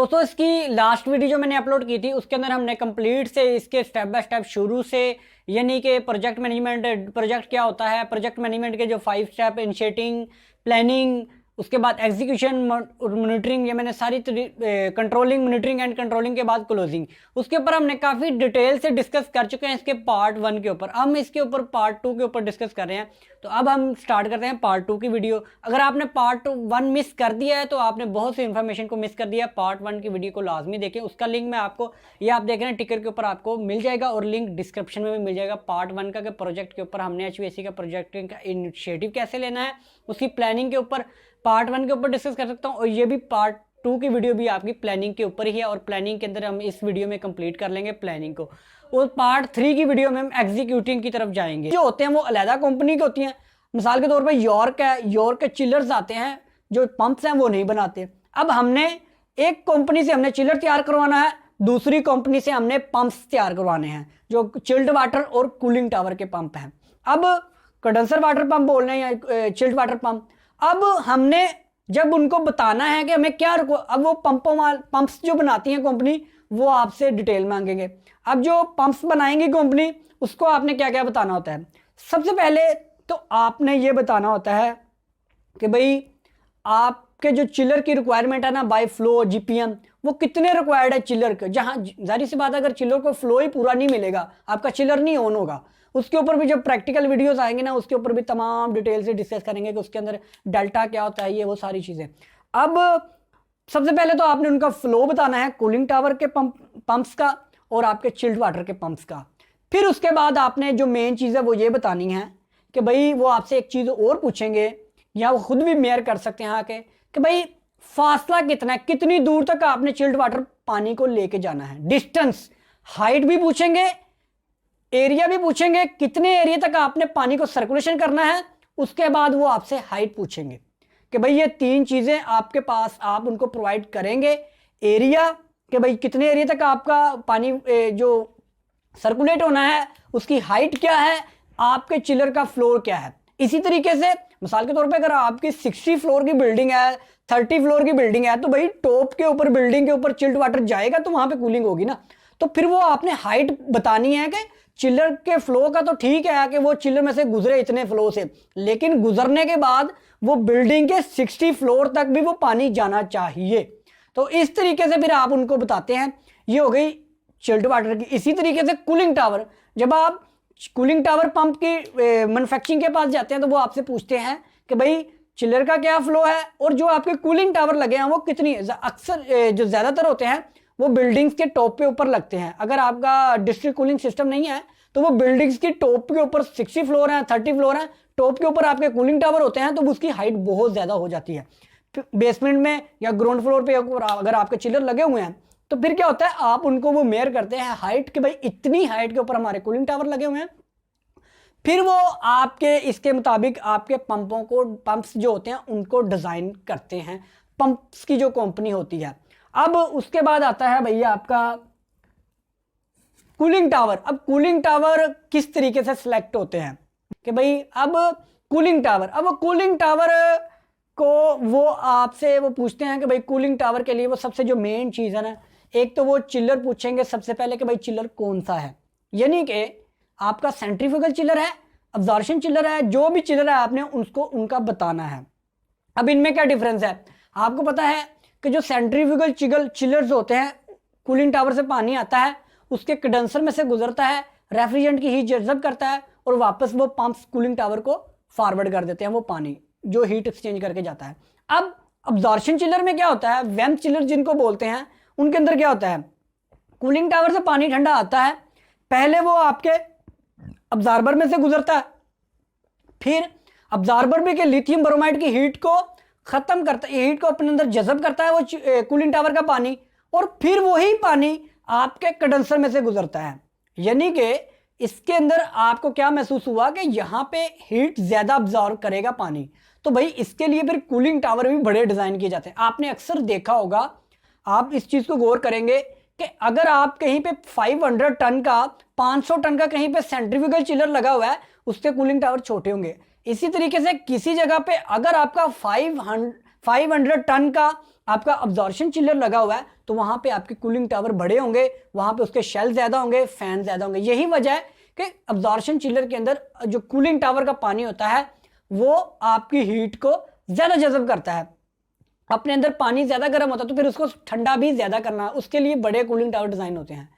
दोस्तों इसकी last video जो मैंने अपलोड की थी उसके अंदर हमने कंप्लीट से इसके स्टेप बाय स्टेप शुरू से, यानी कि प्रोजेक्ट मैनेजमेंट, प्रोजेक्ट क्या होता है, प्रोजेक्ट मैनेजमेंट के जो 5 स्टेप, इनिशिएटिंग, प्लानिंग, उसके बाद एग्जीक्यूशन, मॉनिटरिंग, ये मैंने सारी कंट्रोलिंग, मॉनिटरिंग एंड कंट्रोलिंग के बाद क्लोजिंग, उसके ऊपर हमने काफ़ी डिटेल से डिस्कस कर चुके हैं इसके पार्ट 1 के ऊपर। हम इसके ऊपर पार्ट 2 के ऊपर डिस्कस कर रहे हैं। तो अब हम स्टार्ट करते हैं पार्ट 2 की वीडियो। अगर आपने पार्ट 1 मिस कर दिया है तो आपने बहुत सी इन्फॉर्मेशन को मिस कर दिया। पार्ट 1 की वीडियो को लाजमी देखें, उसका लिंक मैं आपको, ये आप देख रहे हैं टिकर के ऊपर आपको मिल जाएगा और लिंक डिस्क्रिप्शन में भी मिल जाएगा। पार्ट 1 का प्रोजेक्ट के ऊपर हमने HVAC का प्रोजेक्ट का इनिशिएटिव कैसे लेना है, उसकी प्लानिंग के ऊपर पार्ट 1 के ऊपर डिस्कस कर सकता हूँ, और ये भी पार्ट 2 की वीडियो भी आपकी प्लानिंग के ऊपर ही है, और प्लानिंग के अंदर हम इस वीडियो में कंप्लीट कर लेंगे प्लानिंग को। और पार्ट 3 की वीडियो में हम एग्जीक्यूटिंग की तरफ जाएंगे। जो होते हैं वो अलहदा कंपनी के होती हैं। मिसाल के तौर पर यॉर्क है, यॉर्क के चिलर्स आते हैं, जो पंप्स हैं वो नहीं बनाते। अब हमने एक कंपनी से हमने चिलर तैयार करवाना है, दूसरी कंपनी से हमने पंप्स तैयार करवाने हैं, जो चिल्ड वाटर और कूलिंग टावर के पंप हैं। अब कंडेंसर वाटर पंप बोल रहे हैं या चिल्ड वाटर पंप। अब हमने जब उनको बताना है कि हमें क्या अब वो पंप्स जो बनाती हैं कंपनी, वो आपसे डिटेल मांगेंगे। अब जो पंप्स बनाएंगी कंपनी, उसको आपने क्या क्या बताना होता है। सबसे पहले तो आपने ये बताना होता है कि भाई आपके जो चिलर की रिक्वायरमेंट है ना, बाय फ्लो GPM, वो कितने रिक्वायर्ड है चिलर के। जहाँ जाहिर सी बात है, अगर चिलर को फ्लो ही पूरा नहीं मिलेगा, आपका चिलर नहीं ऑन होगा। उसके ऊपर भी जब प्रैक्टिकल वीडियोस आएंगे ना, उसके ऊपर भी तमाम डिटेल से डिस्कस करेंगे कि उसके अंदर डेल्टा क्या होता है, ये वो सारी चीज़ें। अब सबसे पहले तो आपने उनका फ्लो बताना है, कूलिंग टावर के पंप्स का और आपके चिल्ड वाटर के पंप्स का। फिर उसके बाद आपने जो मेन चीज़ है वो ये बतानी है कि भाई वो आपसे एक चीज़ और पूछेंगे, या वो खुद भी मेयर कर सकते हैं आके, कि भाई फासला कितना है, कितनी दूर तक आपने चिल्ड वाटर पानी को लेके जाना है। डिस्टेंस, हाइट भी पूछेंगे, एरिया भी पूछेंगे, कितने एरिया तक आपने पानी को सर्कुलेशन करना है। उसके बाद वो आपसे हाइट पूछेंगे कि भाई ये 3 चीज़ें आपके पास, आप उनको प्रोवाइड करेंगे। एरिया कि भाई कितने एरिया तक आपका पानी जो सर्कुलेट होना है, उसकी हाइट क्या है, आपके चिलर का फ्लोर क्या है। इसी तरीके से मिसाल के तौर पे अगर आपकी 60 फ्लोर की बिल्डिंग है, 30 फ्लोर की बिल्डिंग है, तो भाई टॉप के ऊपर, बिल्डिंग के ऊपर चिल्ड वाटर जाएगा तो वहां पे कूलिंग होगी ना। तो फिर वो आपने हाइट बतानी है कि चिलर के फ्लो का तो ठीक है कि वो चिलर में से गुजरे इतने फ्लो से, लेकिन गुजरने के बाद वो बिल्डिंग के 60 फ्लोर तक भी वो पानी जाना चाहिए। तो इस तरीके से फिर आप उनको बताते हैं। ये हो गई चिल्ड वाटर की। इसी तरीके से कूलिंग टावर, जब आप कूलिंग टावर पंप की मैन्युफैक्चरिंग के पास जाते हैं तो वो आपसे पूछते हैं कि भाई चिलर का क्या फ्लो है, और जो आपके कूलिंग टावर लगे हैं वो कितनी। अक्सर जो ज़्यादातर होते हैं वो बिल्डिंग्स के टॉप पे ऊपर लगते हैं। अगर आपका डिस्ट्रिक्ट कूलिंग सिस्टम नहीं है तो वो बिल्डिंग्स की टॉप के ऊपर 60 फ्लोर हैं, 30 फ्लोर हैं, टॉप के ऊपर आपके कूलिंग टावर होते हैं, तो उसकी हाइट बहुत ज़्यादा हो जाती है। बेसमेंट में या ग्राउंड फ्लोर पे अगर आपके चिलर लगे हुए हैं तो फिर क्या होता है, आप उनको वो मेयर करते हैं हाइट के, भाई इतनी हाइट के ऊपर हमारे कूलिंग टावर लगे हुए हैं। फिर वो आपके इसके मुताबिक आपके पंप्स जो होते हैं उनको डिज़ाइन करते हैं, पंप्स की जो कंपनी होती है। अब उसके बाद आता है भैया आपका कूलिंग टावर। अब कूलिंग टावर किस तरीके से सिलेक्ट होते हैं कि भाई अब कूलिंग टावर को वो आपसे वो पूछते हैं कि भाई कूलिंग टावर के लिए वो सबसे जो मेन चीज़ है ना, एक तो वो चिलर पूछेंगे सबसे पहले कि भाई चिलर कौन सा है, यानी कि आपका सेंट्रीफ्यूगल चिलर है, अब्जॉर्प्शन चिलर है, जो भी चिलर है आपने उसको उनका बताना है। अब इनमें क्या डिफरेंस है, आपको पता है कि जो सेंट्रीफ्यूगल चिलर्स होते हैं, कूलिंग टावर से पानी आता है, उसके कंडेंसर में से गुजरता है, रेफ्रिजरेंट की हीट जज़ब करता है और वापस वो पंप्स कूलिंग टावर को फॉरवर्ड कर देते हैं, वो पानी जो हीट एक्सचेंज करके जाता है। अब अब्जॉर्प्शन चिलर में क्या होता है, वैम चिलर जिनको बोलते हैं, उनके अंदर क्या होता है, कूलिंग टावर से पानी ठंडा आता है, पहले वो आपके अब्जॉर्बर में से गुजरता है, फिर अब्जॉर्बर में के लिथियम ब्रोमाइड की हीट को खत्म करता है, हीट को अपने अंदर जज़ब करता है वो कूलिंग टावर का पानी, और फिर वही पानी आपके कंडेंसर में से गुजरता है। यानी कि इसके अंदर आपको क्या महसूस हुआ कि यहाँ पे हीट ज़्यादा अब्जॉर्ब करेगा पानी। तो भाई इसके लिए फिर कूलिंग टावर भी बड़े डिज़ाइन किए जाते हैं। आपने अक्सर देखा होगा, आप इस चीज़ को गौर करेंगे कि अगर आप कहीं पे 500 टन का, 500 टन का कहीं पे सेंट्रीफ्यूगल चिलर लगा हुआ है, उसके कूलिंग टावर छोटे होंगे। इसी तरीके से किसी जगह पे अगर आपका 500 टन का आपका अब्जॉर्प्शन चिलर लगा हुआ है तो वहां पे आपके कूलिंग टावर बड़े होंगे, वहां पे उसके शेल ज्यादा होंगे, फैन ज्यादा होंगे। यही वजह है कि अब्जॉर्प्शन चिलर के अंदर जो कूलिंग टावर का पानी होता है वो आपकी हीट को ज्यादा जज़ब करता है। अपने अंदर पानी ज्यादा गर्म होता है तो फिर उसको ठंडा भी ज्यादा करना है, उसके लिए बड़े कूलिंग टावर डिजाइन होते हैं।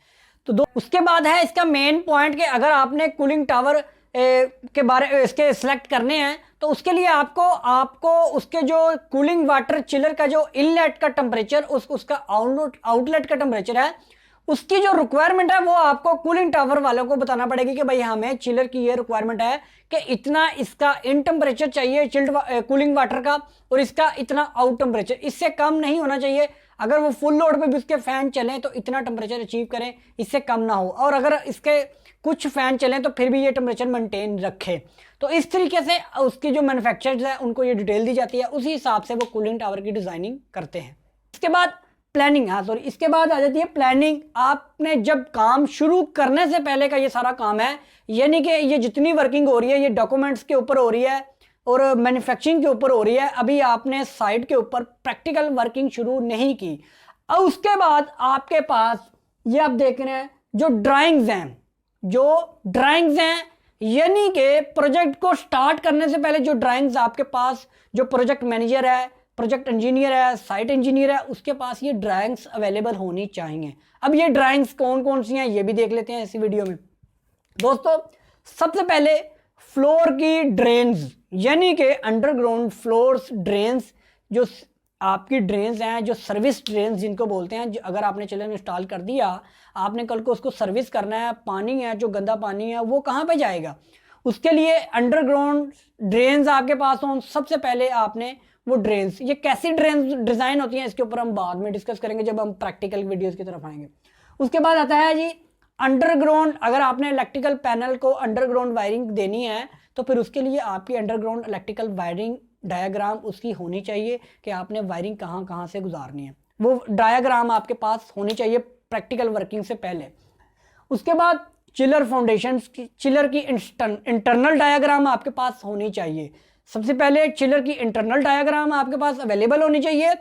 तो उसके बाद है इसका मेन पॉइंट कि अगर आपने कूलिंग टावर के बारे इसके सिलेक्ट करने हैं तो उसके लिए आपको उसके जो कूलिंग वाटर चिलर का जो इनलेट का टेम्परेचर उसका आउटलेट का टेम्परेचर है, उसकी जो रिक्वायरमेंट है वो आपको कूलिंग टावर वालों को बताना पड़ेगी कि भाई हमें चिलर की ये रिक्वायरमेंट है कि इतना इसका इन टेम्परेचर चाहिए चिल्ड कूलिंग वाटर का और इसका इतना आउट टेम्परेचर, इससे कम नहीं होना चाहिए। अगर वो फुल लोड पे भी उसके फैन चलें तो इतना टेम्परेचर अचीव करें, इससे कम ना हो, और अगर इसके कुछ फैन चलें तो फिर भी ये टेम्परेचर मेंटेन रखे। तो इस तरीके से उसकी जो मैन्युफैक्चरर्स है उनको ये डिटेल दी जाती है, उसी हिसाब से वो कूलिंग टावर की डिजाइनिंग करते हैं। इसके बाद प्लानिंग, इसके बाद आ जाती है प्लानिंग। आपने जब काम शुरू करने से पहले का ये सारा काम है, यानी कि ये जितनी वर्किंग हो रही है ये डॉक्यूमेंट्स के ऊपर हो रही है और मैन्युफैक्चरिंग के ऊपर हो रही है। अभी आपने साइट के ऊपर प्रैक्टिकल वर्किंग शुरू नहीं की। और उसके बाद आपके पास ये आप देख रहे हैं जो ड्राइंग्स हैं यानी कि प्रोजेक्ट को स्टार्ट करने से पहले जो ड्राइंग्स आपके पास जो प्रोजेक्ट मैनेजर है, प्रोजेक्ट इंजीनियर है, साइट इंजीनियर है, उसके पास ये ड्राइंग्स अवेलेबल होनी चाहिए। अब ये ड्राइंग्स कौन कौन सी हैं ये भी देख लेते हैं इसी वीडियो में। दोस्तों सबसे पहले फ्लोर की ड्रेन्स यानी कि अंडरग्राउंड फ्लोर्स ड्रेन्स, जो आपकी ड्रेन्स हैं, जो सर्विस ड्रेन्स जिनको बोलते हैं, अगर आपने चिलर इंस्टॉल कर दिया, आपने कल को उसको सर्विस करना है, पानी है जो गंदा पानी है वो कहाँ पे जाएगा, उसके लिए अंडरग्राउंड ड्रेन्स आपके पास हों। सबसे पहले आपने वो ड्रेन्स, ये कैसी ड्रेन्स डिजाइन होती हैं इसके ऊपर हम बाद में डिस्कस करेंगे जब हम प्रैक्टिकल वीडियोस की तरफ आएंगे। उसके बाद आता है जी अंडरग्राउंड, अगर आपने इलेक्ट्रिकल पैनल को अंडरग्राउंड वायरिंग देनी है तो फिर उसके लिए आपकी अंडरग्राउंड इलेक्ट्रिकल वायरिंग डायग्राम उसकी होनी चाहिए कि आपने वायरिंग कहाँ कहाँ से गुजारनी है, वो डायग्राम आपके पास होनी चाहिए प्रैक्टिकल वर्किंग से पहले। उसके बाद चिलर फाउंडेशन की, चिलर की इंटरनल डायग्राम आपके पास होनी चाहिए। सबसे पहले चिलर की इंटरनल डायग्राम आपके पास अवेलेबल होनी चाहिए।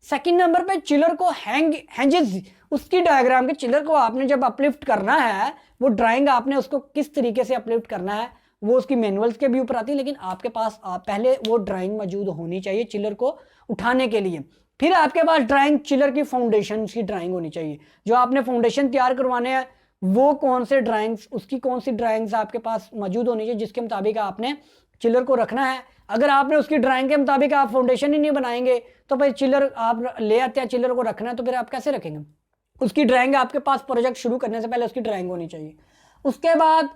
सेकंड नंबर पे चिलर को हैंजेस उसकी डायग्राम के, चिलर को आपने जब अपलिफ्ट करना है वो ड्राइंग आपने उसको किस तरीके से अपलिफ्ट करना है वो उसकी मैनुअल्स के भी ऊपर आती है, लेकिन आपके पास पहले वो ड्राइंग मौजूद होनी चाहिए चिलर को उठाने के लिए। फिर आपके पास ड्राइंग चिलर की फाउंडेशन की ड्राइंग होनी चाहिए, जो आपने फाउंडेशन तैयार करवाने हैं वो कौन से ड्राइंग्स, उसकी कौन सी ड्राइंग्स आपके पास मौजूद होनी चाहिए जिसके मुताबिक आपने चिलर को रखना है। अगर आपने उसकी ड्राइंग के मुताबिक आप फाउंडेशन ही नहीं बनाएंगे तो फिर चिलर आप ले आते हैं, चिलर को रखना है तो फिर आप कैसे रखेंगे। उसकी ड्राइंग आपके पास प्रोजेक्ट शुरू करने से पहले उसकी ड्राइंग होनी चाहिए। उसके बाद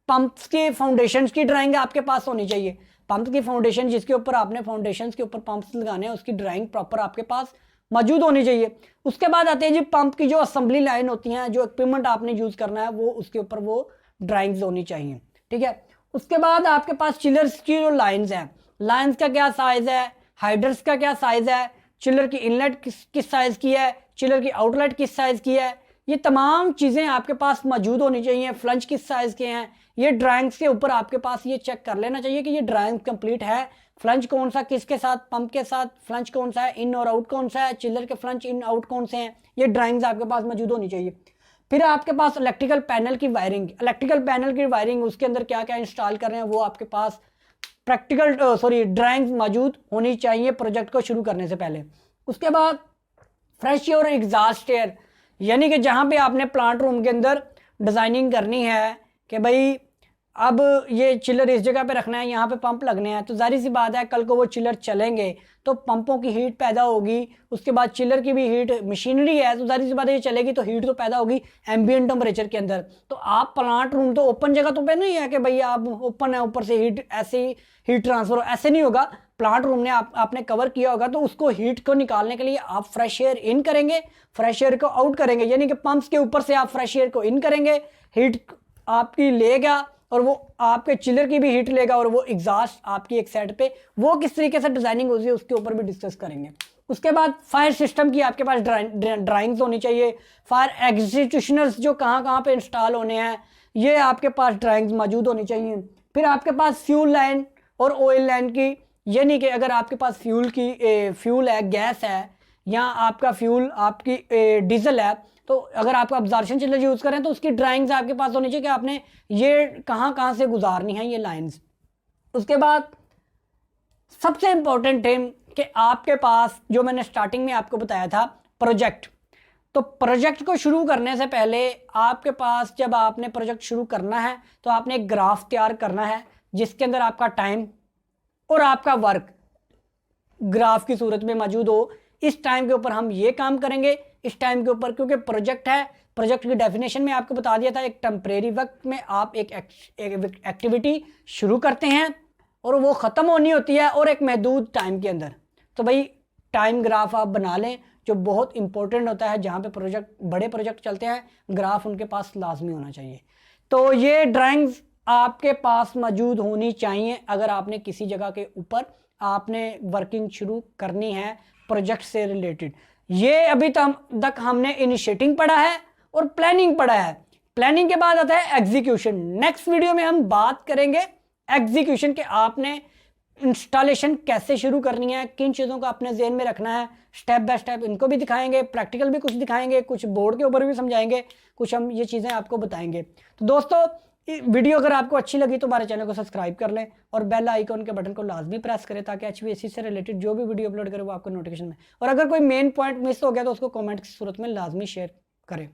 पंप्स के फाउंडेशन की ड्राइंग आपके पास होनी चाहिए। पंप की फाउंडेशन जिसके ऊपर आपने फाउंडेशन के ऊपर पंप्स लगाने हैं उसकी ड्राइंग प्रॉपर आपके पास मौजूद होनी चाहिए। उसके बाद आते हैं जी पंप की जो असेंबली लाइन होती हैं, जो इक्विपमेंट आपने यूज करना है वो उसके ऊपर वो ड्राइंग्स होनी चाहिए, ठीक है। उसके बाद आपके पास चिलर्स की जो लाइन्स हैं, लाइन्स का क्या साइज है, हाइड्रस का क्या साइज है, चिलर की इनलेट किस साइज की है, चिलर की आउटलेट किस साइज की है, ये तमाम चीज़ें आपके पास मौजूद होनी चाहिए। फ्लंज किस साइज के हैं, ये ड्राइंग्स के ऊपर आपके पास ये चेक कर लेना चाहिए कि ये ड्राइंग कंप्लीट है। फ्लंज कौन सा किसके साथ, पंप के साथ फ्लंज कौन सा है, इन और आउट कौन सा है, चिलर के फ्लंज इन आउट कौन से हैं, ये ड्राइंग्स आपके पास मौजूद होनी चाहिए। फिर आपके पास इलेक्ट्रिकल पैनल की वायरिंग, उसके अंदर क्या क्या इंस्टॉल कर रहे हैं वो आपके पास ड्राइंग्स मौजूद होनी चाहिए प्रोजेक्ट को शुरू करने से पहले। उसके बाद फ्रेश और एग्जॉस्ट एयर, यानी कि जहाँ पे आपने प्लांट रूम के अंदर डिज़ाइनिंग करनी है कि भाई अब ये चिलर इस जगह पे रखना है, यहाँ पे पंप लगने हैं, तो जाहिर सी बात है कल को वो चिलर चलेंगे तो पंपों की हीट पैदा होगी। उसके बाद चिलर की भी हीट, मशीनरी है तो जाहिर सी बात है ये चलेगी तो हीट तो पैदा होगी एम्बिएंट टेम्परेचर के अंदर। तो आप प्लांट रूम तो ओपन जगह तो पे नहीं है कि भाई आप ओपन है ऊपर से हीट ऐसे ही हीट ट्रांसफर, ऐसे नहीं होगा। प्लांट रूम ने आपने कवर किया होगा तो उसको हीट को निकालने के लिए आप फ्रेश एयर इन करेंगे, फ्रेश एयर को आउट करेंगे, यानी कि पंप्स के ऊपर से आप फ्रेश एयर को इन करेंगे, हीट आपकी लेगा और वो आपके चिलर की भी हीट लेगा और वो एग्जॉस्ट आपकी एक साइड पे, वो किस तरीके से डिजाइनिंग होती है उसके ऊपर भी डिस्कस करेंगे। उसके बाद फायर सिस्टम की आपके पास ड्राइंग्स होनी चाहिए। फायर एग्जीक्यूशनर्स जो कहाँ कहाँ पे इंस्टॉल होने हैं ये आपके पास ड्राइंग्स मौजूद होनी चाहिए। फिर आपके पास फ्यूल लाइन और ऑयल लाइन की यानी कि अगर आपके पास फ्यूल है, गैस है, या आपका फ्यूल आपकी डीजल है, तो अगर आप अब्जॉर्प्शन चिलर यूज़ करें तो उसकी ड्राइंग्स आपके पास होनी चाहिए कि आपने ये कहाँ कहाँ से गुजारनी है ये लाइंस। उसके बाद सबसे इंपॉर्टेंट है कि आपके पास, जो मैंने स्टार्टिंग में आपको बताया था, प्रोजेक्ट। तो प्रोजेक्ट को शुरू करने से पहले आपके पास, जब आपने प्रोजेक्ट शुरू करना है तो आपने एक ग्राफ तैयार करना है जिसके अंदर आपका टाइम और आपका वर्क ग्राफ की सूरत में मौजूद हो। इस टाइम के ऊपर हम ये काम करेंगे, इस टाइम के ऊपर, क्योंकि प्रोजेक्ट है, प्रोजेक्ट की डेफिनेशन में आपको बता दिया था, एक टेम्परेरी वक्त में आप एक एक्टिविटी शुरू करते हैं और वो ख़त्म होनी होती है और एक महदूद टाइम के अंदर। तो भाई टाइम ग्राफ आप बना लें, जो बहुत इंपॉर्टेंट होता है। जहाँ पे प्रोजेक्ट, बड़े प्रोजेक्ट चलते हैं, ग्राफ उनके पास लाजमी होना चाहिए। तो ये ड्राइंग्स आपके पास मौजूद होनी चाहिए अगर आपने किसी जगह के ऊपर आपने वर्किंग शुरू करनी है प्रोजेक्ट से रिलेटेड। ये अभी तक हमने इनिशिएटिंग पढ़ा है और प्लानिंग पढ़ा है। प्लानिंग के बाद आता है एग्जीक्यूशन। नेक्स्ट वीडियो में हम बात करेंगे एग्जीक्यूशन के, आपने इंस्टॉलेशन कैसे शुरू करनी है, किन चीज़ों को अपने ज़हन में रखना है, स्टेप बाय स्टेप इनको भी दिखाएंगे, प्रैक्टिकल भी कुछ दिखाएंगे, कुछ बोर्ड के ऊपर भी समझाएंगे, कुछ हम ये चीज़ें आपको बताएंगे। तो दोस्तों, वीडियो अगर आपको अच्छी लगी तो हमारे चैनल को सब्सक्राइब कर लें और बेल आइकॉन के बटन को लाजमी प्रेस करें ताकि HVAC से रिलेटेड जो भी वीडियो अपलोड करें वो आपको नोटिफिकेशन में। और अगर कोई मेन पॉइंट मिस हो गया तो उसको कमेंट की सूरत में लाजमी शेयर करें।